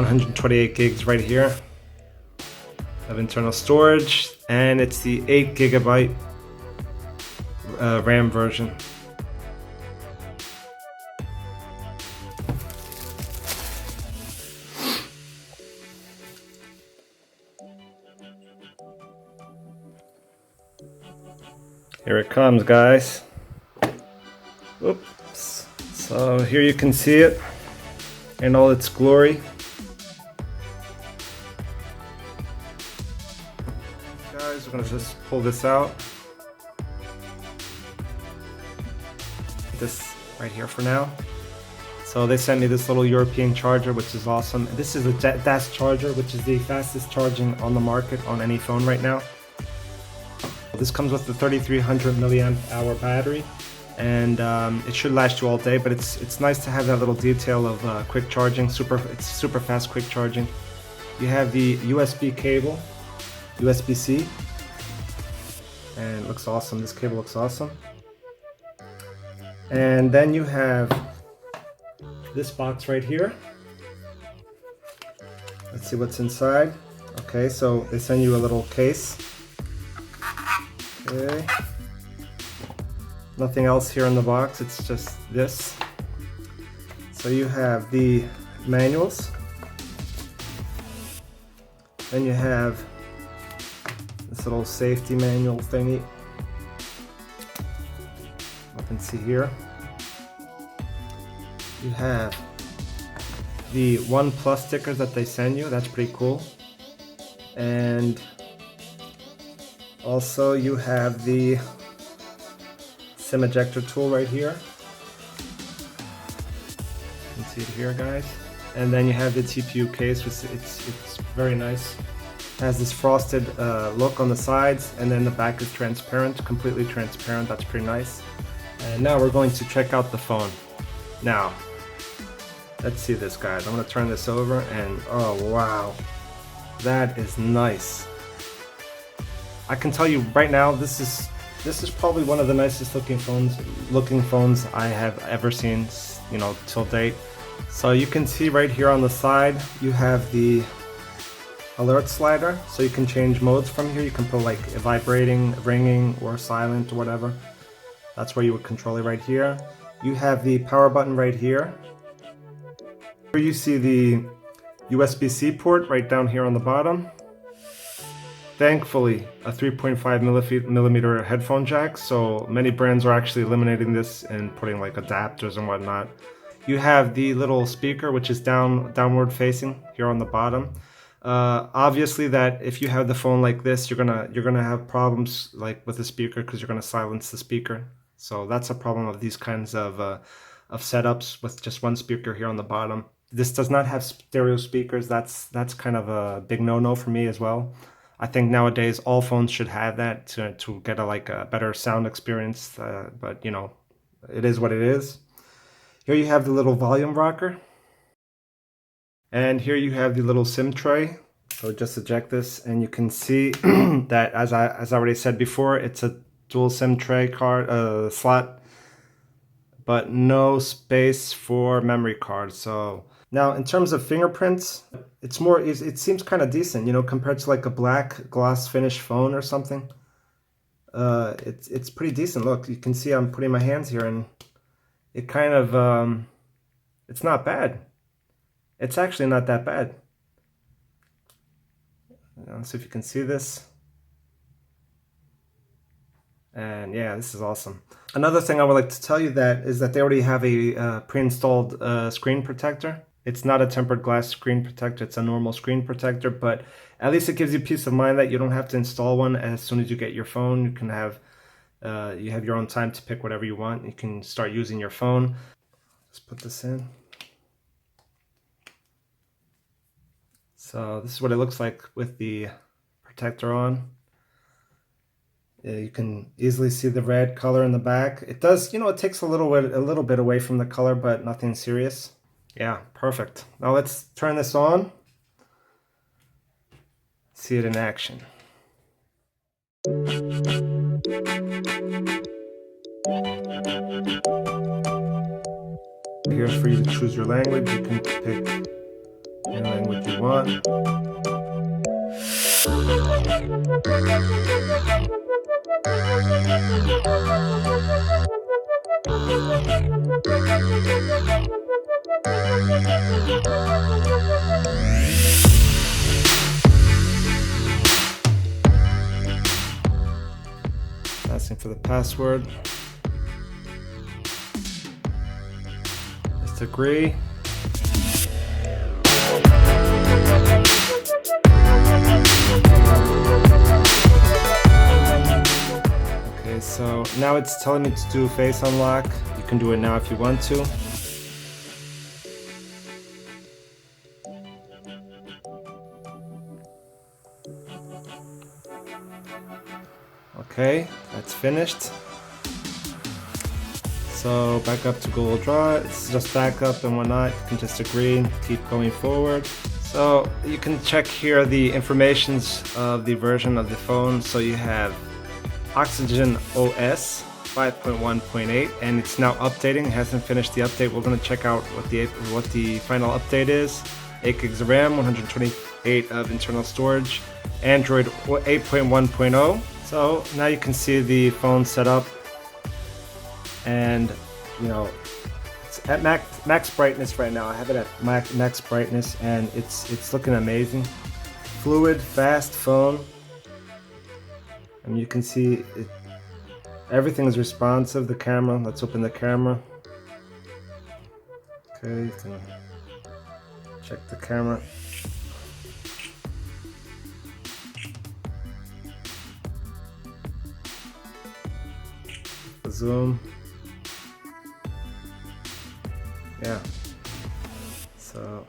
$128 gigs right here of internal storage, and it's the 8 GB RAM version. Here it comes, guys. Oops. So here you can see it in all its glory. Guys, we're gonna just pull this out. This right here for now. So they sent me this little European charger, which is awesome. This is a DAS charger, which is the fastest charging on the market on any phone right now. This comes with the 3300 milliamp hour battery, and it should last you all day. But it's nice to have that little detail of quick charging. It's super fast quick charging. You have the USB cable, USB-C, and it looks awesome. This cable looks awesome. And then you have this box right here. Let's see what's inside. Okay, so they send you a little case. Okay. Nothing else here in the box, it's just this. So you have the manuals. Then you have this little safety manual thingy. You can see here. You have the Oneplus stickers that they send you, that's pretty cool. And also you have the SIM ejector tool right here. You can see it here, guys. And then you have the TPU case, which it's very nice. It has this frosted look on the sides, and then the back is transparent, completely transparent. That's pretty nice. And now we're going to check out the phone. Now, let's see this, guys. I'm gonna turn this over, and oh wow, that is nice. I can tell you right now, this is probably one of the nicest looking phones I have ever seen, you know, till date. So you can see right here on the side, you have the alert slider, so you can change modes from here. You can put like vibrating, ringing, or silent, or whatever. That's where you would control it right here. You have the power button right here. Here you see the USB-C port right down here on the bottom. Thankfully, a 3.5 millimeter headphone jack, so many brands are actually eliminating this and putting like adapters and whatnot. You have the little speaker, which is downward facing here on the bottom. Obviously, that if you have the phone like this, you're gonna have problems like with the speaker, because you're gonna silence the speaker. So that's a problem of these kinds of setups with just one speaker here on the bottom. This does not have stereo speakers. That's kind of a big no-no for me as well. I think nowadays all phones should have that to get a better sound experience, but you know, it is what it is. Here you have the little volume rocker, and here you have the little SIM tray. So just eject this, and you can see that as I already said before, it's a dual SIM tray card slot, but no space for memory card. So now in terms of fingerprints, it seems kind of decent, you know, compared to like a black gloss finish phone or something. It's pretty decent. Look, you can see I'm putting my hands here, and it kind of it's not bad. It's actually not that bad. Let's see if you can see this. And yeah, this is awesome. Another thing I would like to tell you is that they already have a pre-installed screen protector. It's not a tempered glass screen protector, it's a normal screen protector, but at least it gives you peace of mind that you don't have to install one as soon as you get your phone. You can have You have your own time to pick whatever you want. You can start using your phone. Let's put this in. So this is what it looks like with the protector on. You can easily see the red color in the back. It does, you know, it takes a little bit away from the color, but nothing serious. Yeah, perfect. Now let's turn this on. See it in action. Here's for you to choose your language. You can pick any language you want. Asking for the password. Just agree. Okay, so now it's telling me to do face unlock. You can do it now if you want to. Okay, that's finished. So back up to Google Drive. It's just backup and whatnot. You can just agree and keep going forward. So you can check here the informations of the version of the phone. So you have Oxygen OS 5.1.8, and it's now updating. It hasn't finished the update. We're going to check out what the final update is. 8 gigs of RAM, 128 of internal storage, Android 8.1.0. So now you can see the phone set up, and you know it's at max brightness right now. I have it at max brightness, and it's looking amazing. Fluid, fast phone. And you can see everything is responsive. The camera, let's open the camera. Okay, you can check the camera. The zoom. Yeah. So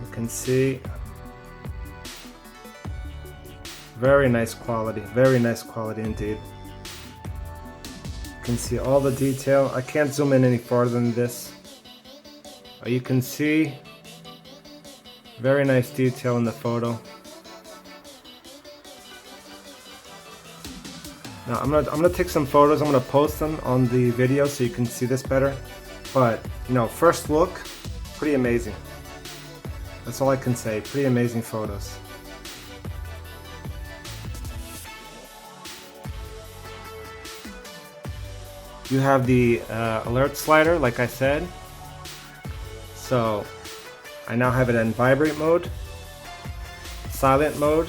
you can see very nice quality indeed. You can see all the detail. I can't zoom in any farther than this. You can see very nice detail in the photo. Now I'm gonna take some photos. I'm gonna post them on the video so you can see this better. But you know, first look, pretty amazing. That's all I can say. Pretty amazing photos. You have the alert slider, like I said. So I now have it in vibrate mode, silent mode.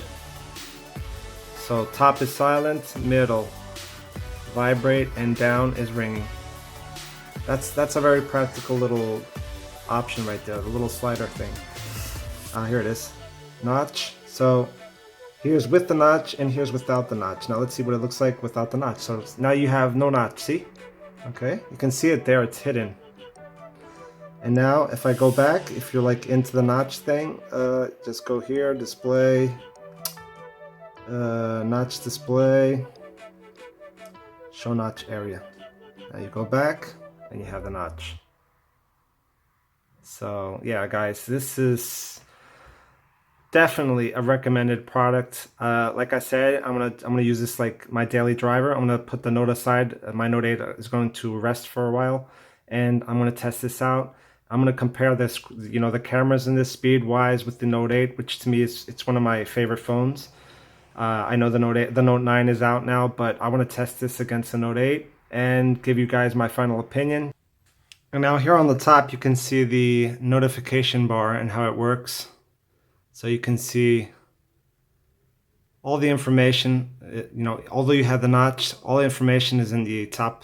So top is silent, middle vibrate, and down is ringing. That's a very practical little option right there, the little slider thing. Here it is, notch. So here's with the notch and here's without the notch. Now let's see what it looks like without the notch. So now you have no notch, see? Okay, you can see it there, it's hidden. And now if I go back, if you're like into the notch thing, just go here, display, notch display, show notch area. Now you go back and you have the notch. So yeah guys, this is definitely a recommended product. Like I said, I'm gonna use this like my daily driver. I'm gonna put the Note aside. My Note 8 is going to rest for a while, and I'm gonna test this out. I'm gonna compare this, you know, the cameras in this speed wise with the Note 8, which to me it's one of my favorite phones. I know the Note 9 is out now, but I want to test this against the Note 8 and give you guys my final opinion. And now here on the top you can see the notification bar and how it works. So you can see all the information, you know, although you have the notch, all the information is in the top.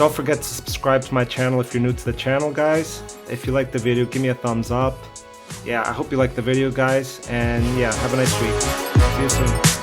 Don't forget to subscribe to my channel if you're new to the channel, guys. If you like the video, give me a thumbs up. Yeah, I hope you like the video, guys, and yeah, have a nice week. See you soon.